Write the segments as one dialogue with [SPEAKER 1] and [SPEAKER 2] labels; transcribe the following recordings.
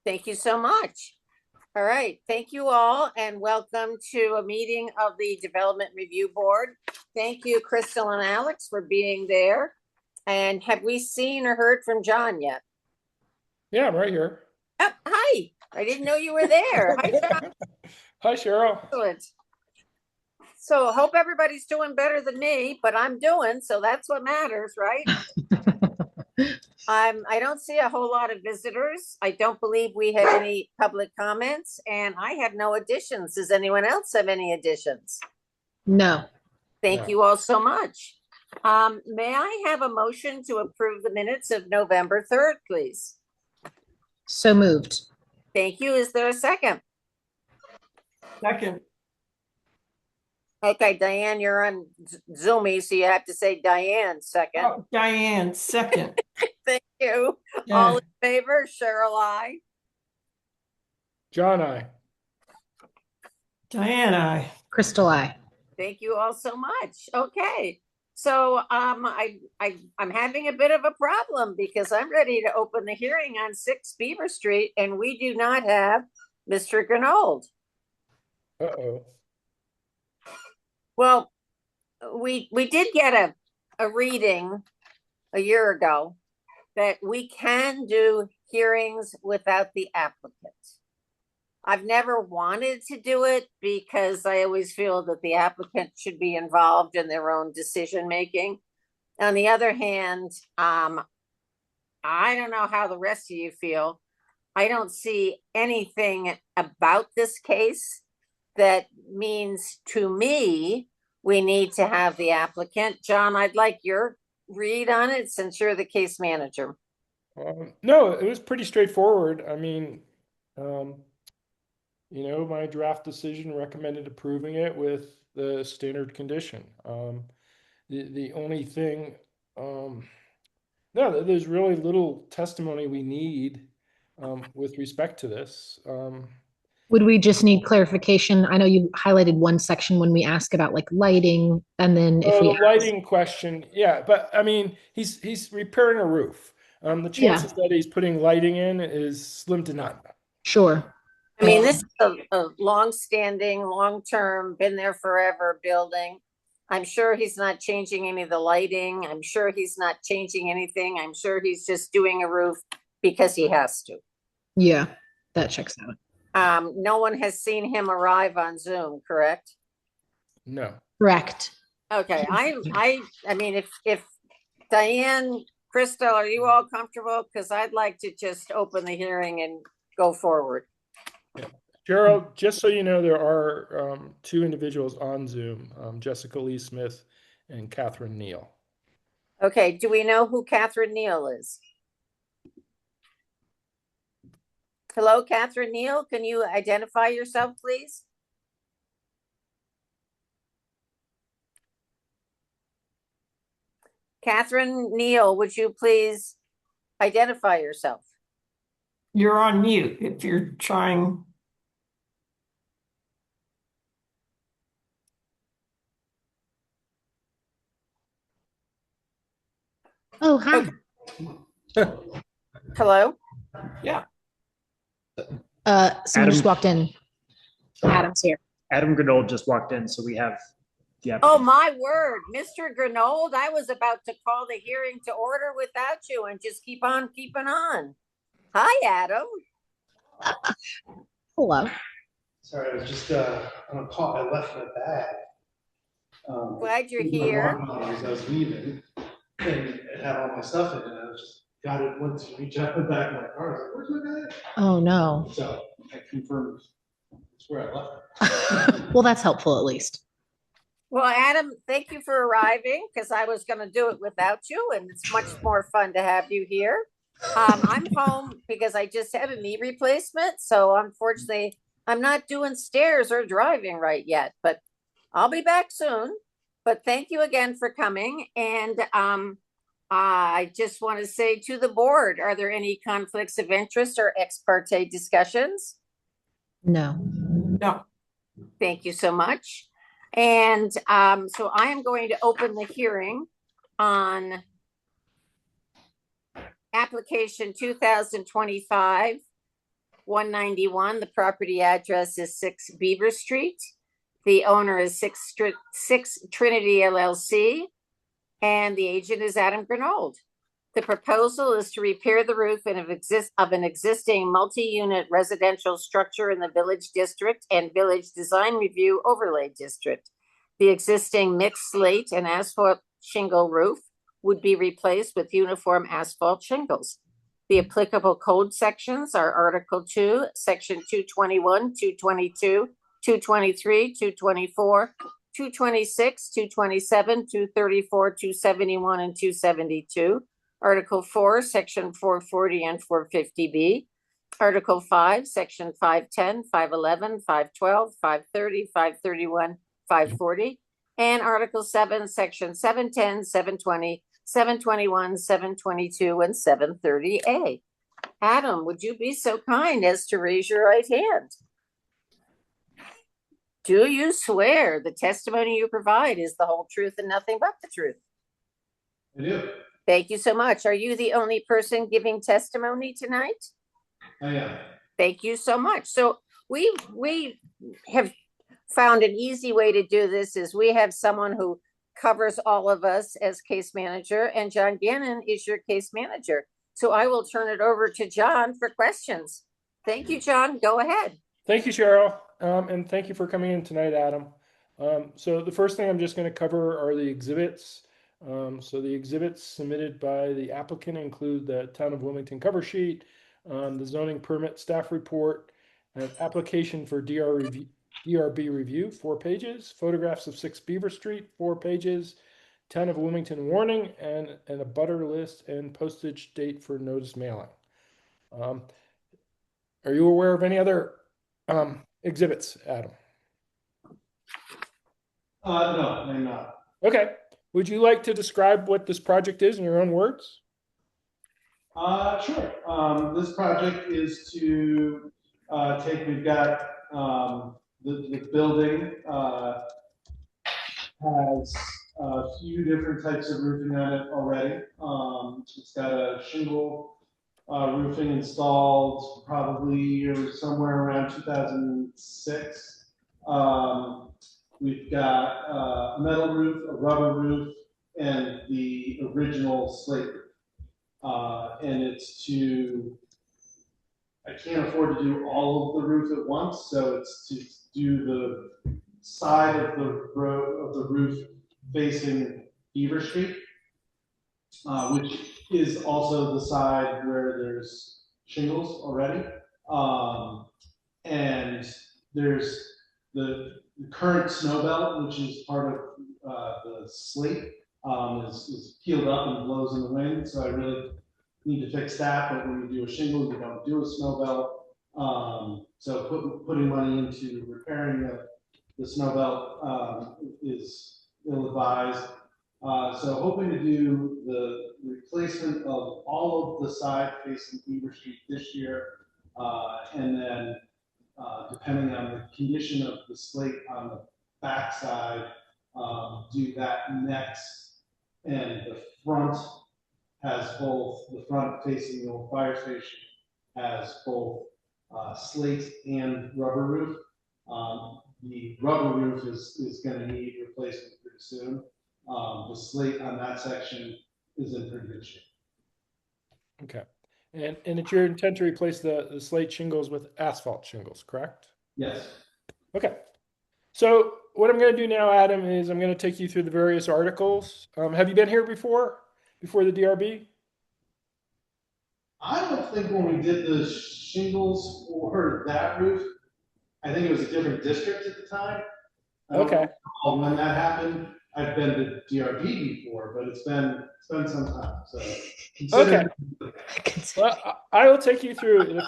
[SPEAKER 1] Thank you so much. All right, thank you all and welcome to a meeting of the Development Review Board. Thank you, Crystal and Alex, for being there. And have we seen or heard from John yet?
[SPEAKER 2] Yeah, I'm right here.
[SPEAKER 1] Oh, hi, I didn't know you were there. Hi, John.
[SPEAKER 2] Hi, Cheryl.
[SPEAKER 1] Excellent. So hope everybody's doing better than me, but I'm doing, so that's what matters, right? I don't see a whole lot of visitors. I don't believe we had any public comments, and I have no additions. Does anyone else have any additions?
[SPEAKER 3] No.
[SPEAKER 1] Thank
[SPEAKER 2] No.
[SPEAKER 1] you all so much. May I have a motion to approve the minutes of November 3rd, please?
[SPEAKER 3] So moved.
[SPEAKER 1] Thank you. Is there a second?
[SPEAKER 4] Second.
[SPEAKER 1] Okay, Diane, you're on Zoomy, so you have to say Diane second.
[SPEAKER 4] Oh, Diane, second.
[SPEAKER 1] Thank you.
[SPEAKER 4] Yeah.
[SPEAKER 1] All in favor, Cheryl, I.
[SPEAKER 2] John, I.
[SPEAKER 4] Diane, I.
[SPEAKER 3] Crystal, I.
[SPEAKER 1] Thank you all so much. Okay. So I'm having a bit of a problem because I'm ready to open the hearing on 6 Beaver Street and we do not have Mr. Granold.
[SPEAKER 2] Uh-oh.
[SPEAKER 1] Well, we did get a reading a year ago that we can do hearings without the applicant. I've never wanted to do it because I always feel that the applicant should be involved in their own decision making. On the other hand, I don't know how the rest of you feel. I don't see anything about this case that means to me we need to have the applicant. John, I'd like your read on it since you're the case manager.
[SPEAKER 2] No, it was pretty straightforward. I mean, my draft decision recommended approving it with the standard condition. The only thing, no, there's really little testimony we need with respect to this.
[SPEAKER 3] Would we just need clarification? I know you highlighted one section when we ask about like lighting, and then if we
[SPEAKER 2] The lighting question, yeah, but I mean, he's repairing a roof. The chances that he's putting lighting in is slim to none.
[SPEAKER 3] Sure.
[SPEAKER 1] I mean, this is a long-standing, long-term, been there forever building. I'm sure he's not changing any of the lighting. I'm sure he's not changing anything. I'm sure he's just doing a roof because he has to.
[SPEAKER 3] Yeah, that checks out.
[SPEAKER 1] No one has seen him arrive on Zoom, correct?
[SPEAKER 2] No.
[SPEAKER 3] Correct.
[SPEAKER 1] Okay, I mean, if Diane, Crystal, are you all comfortable? Because I'd like to just open the hearing and go forward.
[SPEAKER 2] Yeah. Cheryl, just so you know, there are 2 individuals on Zoom, Jessica Lee Smith and Catherine Neal.
[SPEAKER 1] Okay, do we know who Catherine Neal is? Hello, Catherine Neal. Can you identify yourself, please? Catherine Neal, would you please identify yourself?
[SPEAKER 4] You're on mute if you're trying.
[SPEAKER 3] Oh, hi.
[SPEAKER 1] Okay. Hello?
[SPEAKER 4] Yeah.
[SPEAKER 3] Someone just walked in. Adam's here.
[SPEAKER 5] Adam Granold just walked in, so we have the
[SPEAKER 1] Oh,
[SPEAKER 5] applicant.
[SPEAKER 1] my word, Mr. Granold, I was about to call the hearing to order without you and just keep on keeping on. Hi, Adam.
[SPEAKER 3] Hello.
[SPEAKER 6] Sorry, I was just on a call. I left my bag.
[SPEAKER 1] Glad you're
[SPEAKER 6] in my
[SPEAKER 1] here.
[SPEAKER 6] lawnmower as I was leaving, and it had all my stuff in it. And I was just got it, went to reach out the back of my car. I was like, "Where's my bag?"
[SPEAKER 3] Oh, no.
[SPEAKER 6] So I confirmed it's where I left it.
[SPEAKER 3] Well, that's helpful at least.
[SPEAKER 1] Well, Adam, thank you for arriving because I was going to do it without you, and it's much more fun to have you here. I'm home because I just had a knee replacement, so unfortunately, I'm not doing stairs or driving right yet, but I'll be back soon. But thank you again for coming, and I just want to say to the board, are there any conflicts of interest or ex parte discussions?
[SPEAKER 3] No.
[SPEAKER 4] No.
[SPEAKER 1] Thank you so much. And so I am going to open the hearing on application 2025 191. The property address is 6 Beaver Street. The owner is 6 Trinity LLC, and the agent is Adam Grinold. The proposal is to repair the roof of an existing multi-unit residential structure in the Village District and Village Design Review Overlay District. The existing mixed slate and asphalt shingle roof would be replaced with uniform asphalt shingles. The applicable code sections are Article 2, Section 221, 222, 223, 224, 226, 227, 234, 271, and 272. Article 4, Section 440 and 450B. Article 5, Section 510, 511, 512, 530, 531, 540. And Article 7, Section 710, 720, 721, 722, and 730A. Adam, would you be so kind as to raise your right hand? Do you swear the testimony you provide is the whole truth and nothing but the truth?
[SPEAKER 6] I do.
[SPEAKER 1] Thank you so much. Are you the only person giving testimony tonight?
[SPEAKER 6] I am.
[SPEAKER 1] Thank you so much. So we have found an easy way to do this is we have someone who covers all of us as case manager, and John Gannon is your case manager. So I will turn it over to John for questions. Thank you, John. Go ahead.
[SPEAKER 2] Thank you, Cheryl. And thank you for coming in tonight, Adam. So the first thing I'm just going to cover are the exhibits. So the exhibits submitted by the applicant include the Town of Wilmington cover sheet, the zoning permit staff report, an application for DRB review, 4 pages, photographs of 6 Beaver Street, 4 pages, Town of Wilmington warning, and a butter list and postage date for notice mailing. Are you aware of any other exhibits, Adam?
[SPEAKER 6] No, I'm not.
[SPEAKER 2] Okay. Would you like to describe what this project is in your own words?
[SPEAKER 6] Sure. This project is to we've got the building has a few different types of roofing on it already. It's got a shingle roofing installed probably somewhere around 2006. We've got a metal roof, a rubber roof, and the original slate roof. And it's I can't afford to do all of the roof at once, so it's to do the side of the roof facing Beaver Street, which is also the side where there's shingles already. And there's the current snow belt, which is part of the slate, is peeled up and blows in the wind. So I really need to fix that. But when you do a shingle, you don't do a snow belt. So putting money into repairing the snow belt is ill-advised. So hoping to do the replacement of all of the side facing Beaver Street this year, and then depending on the condition of the slate on the back side, do that next. And the front has both, the front facing the old fire station has both slate and rubber roof. The rubber roof is going to need replacement pretty soon. The slate on that section is in pretty good shape. Okay.
[SPEAKER 2] And it's your intent to replace the slate shingles with asphalt shingles, correct?
[SPEAKER 6] Yes.
[SPEAKER 2] Okay. So what I'm going to do now, Adam, is I'm going to take you through the various articles. Have you been here before the DRB?
[SPEAKER 6] I don't think when we did the shingles for that roof, I think it was a different district at the time.
[SPEAKER 2] Okay.
[SPEAKER 6] When that happened, I've been to DRB before, but it's been some time. So
[SPEAKER 2] okay. Well, I will take you through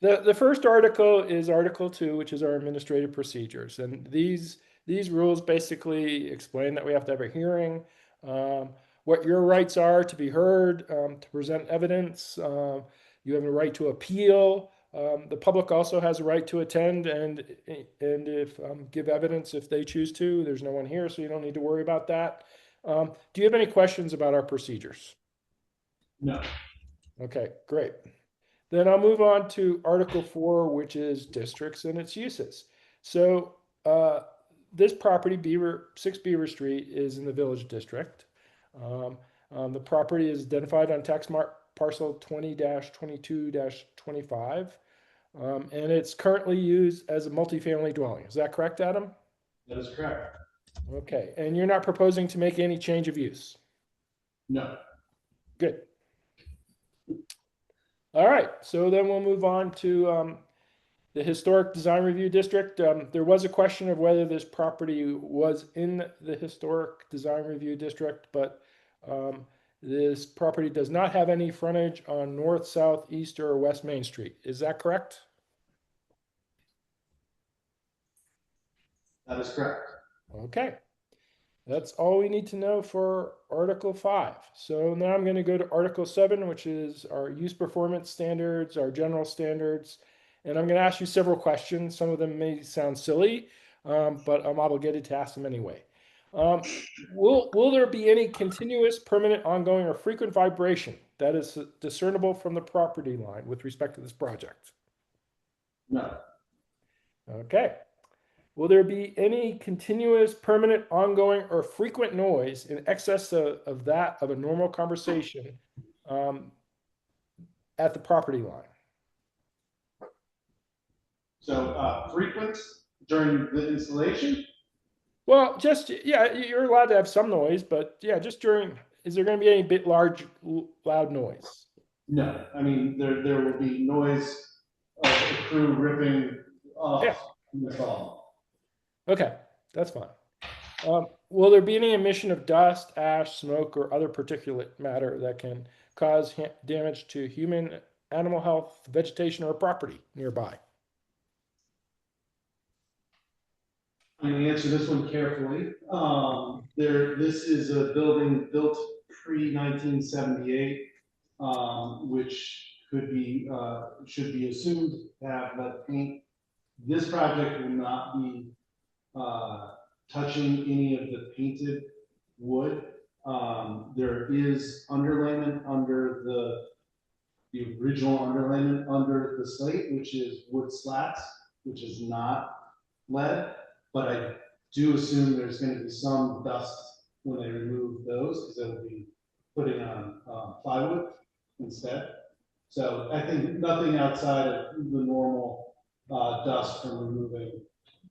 [SPEAKER 2] the first article is Article 2, which is our administrative procedures, and these rules basically explain that we have to have a hearing, what your rights are to be heard, to present evidence. You have a right to appeal. The public also has a right to attend and if give evidence if they choose to. There's no one here, so you don't need to worry about that. Do you have any questions about our procedures?
[SPEAKER 6] No.
[SPEAKER 2] Okay, great. then I'll move on to Article 4, which is districts and its uses. So this property, 6 Beaver Street, is in the Village District. The property is identified on tax parcel 20-22-25, and it's currently used as a multifamily dwelling. Is that correct, Adam?
[SPEAKER 6] That is correct.
[SPEAKER 2] Okay, and you're not proposing to make any change of use?
[SPEAKER 6] No.
[SPEAKER 2] Good. All right, so then we'll move on to the Historic Design Review District. There was a question of whether this property was in the Historic Design Review District, but this property does not have any frontage on North, South, East, or West Main Street. Is that correct?
[SPEAKER 6] That is correct.
[SPEAKER 2] Okay. That's all we need to know for Article 5. So now I'm going to go to Article 7, which is our use performance standards, our general standards. And I'm going to ask you several questions. Some of them may sound silly, but I'm obligated to ask them anyway. Will there be any continuous, permanent, ongoing, or frequent vibration that is discernible from the property line with respect to this project?
[SPEAKER 6] No.
[SPEAKER 2] Okay. Will there be any continuous, permanent, ongoing, or frequent noise in excess of that of a normal conversation at the property line?
[SPEAKER 6] So frequent during the installation?
[SPEAKER 2] Well, just, yeah, you're allowed to have some noise, but yeah, just during, is there going to be any loud noise?
[SPEAKER 6] No. I mean, there will be noise of the crew ripping off the saw.
[SPEAKER 2] Okay, that's fine. Will there be any emission of dust, ash, smoke, or other particulate matter that can cause damage to human, animal health, vegetation, or property nearby?
[SPEAKER 6] I'm going to answer this one carefully. This is a building built pre-1978, which should be assumed to have lead paint. This project will not be touching any of the painted wood. There is underlayment under the original underlayment under the slate, which is wood slats, which is not lead. But I do assume there's going to be some dust when they remove those, because they'll be putting on plywood instead. So I think nothing outside of the normal dust from removing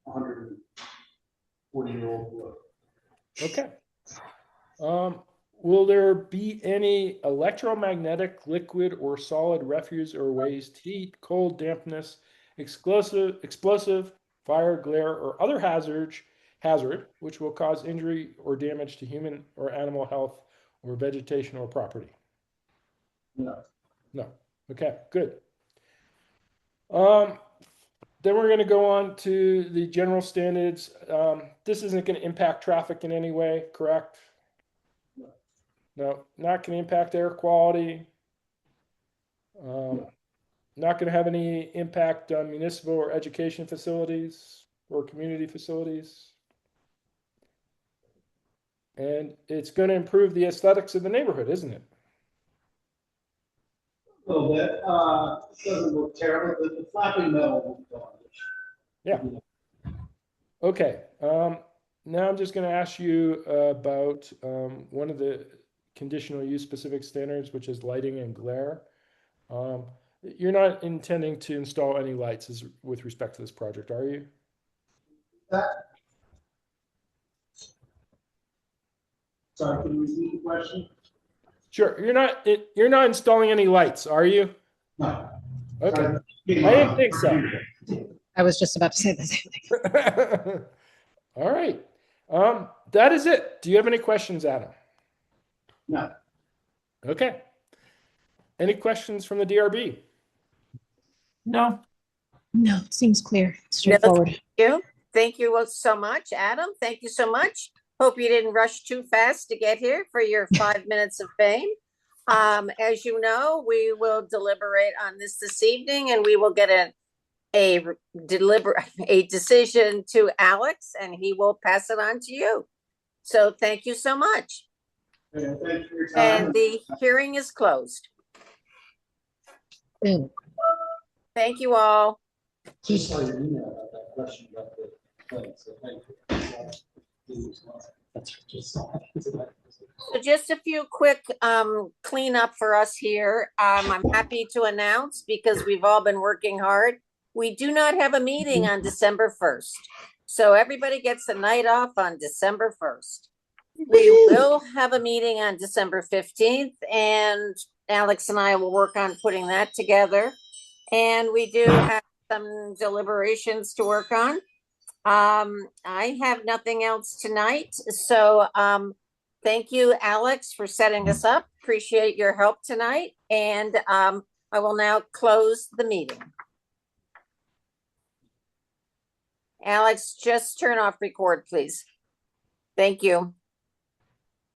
[SPEAKER 6] 140-year-old wood.
[SPEAKER 2] Okay. Will there be any electromagnetic, liquid, or solid refuse or waste, heat, cold, dampness, explosive, fire, glare, or other hazard which will cause injury or damage to human or animal health or vegetation or property?
[SPEAKER 6] No.
[SPEAKER 2] No. Okay, good. Then we're going to go on to the general standards. This isn't going to impact traffic in any way, correct? No, not going to impact air quality. Not going to have any impact on municipal or education facilities or community facilities. And it's going to improve the aesthetics of the neighborhood, isn't it?
[SPEAKER 6] A little bit. It doesn't look terrible, but the flapping metal will be gone.
[SPEAKER 2] Yeah. Okay. Now I'm just going to ask you about one of the conditional use specific standards, which is lighting and glare. You're not intending to install any lights with respect to this project, are you?
[SPEAKER 6] Sorry, can you repeat the question?
[SPEAKER 2] Sure. You're not installing any lights, are you?
[SPEAKER 6] No.
[SPEAKER 2] Okay.
[SPEAKER 6] Sorry.
[SPEAKER 2] I didn't think so.
[SPEAKER 3] I was just about to say the same thing.
[SPEAKER 2] All right. That is it. Do you have any questions, Adam?
[SPEAKER 6] No.
[SPEAKER 2] Okay. Any questions from the DRB?
[SPEAKER 4] No,
[SPEAKER 3] No, seems clear, straightforward.
[SPEAKER 1] Thank you so much, Adam. Thank you so much. Hope you didn't rush too fast to get here for your 5 minutes of fame. As you know, we will deliberate on this evening, and we will get a decision to Alex, and he will pass it on to you. So thank you so much.
[SPEAKER 6] Thank you for your time.
[SPEAKER 1] And the hearing is closed.
[SPEAKER 3] Boom.
[SPEAKER 1] Thank you all.
[SPEAKER 6] Just saw your email about that question about the plane, so thank you.
[SPEAKER 1] So just a few quick cleanup for us here. I'm happy to announce, because we've all been working hard, we do not have a meeting on December 1st. So everybody gets a night off on December 1st. We will have a meeting on December 15th, and Alex and I will work on putting that together. And we do have some deliberations to work on. I have nothing else tonight, so thank you, Alex, for setting us up. Appreciate your help tonight, and I will now close the meeting. Alex, just turn off record, please. Thank you.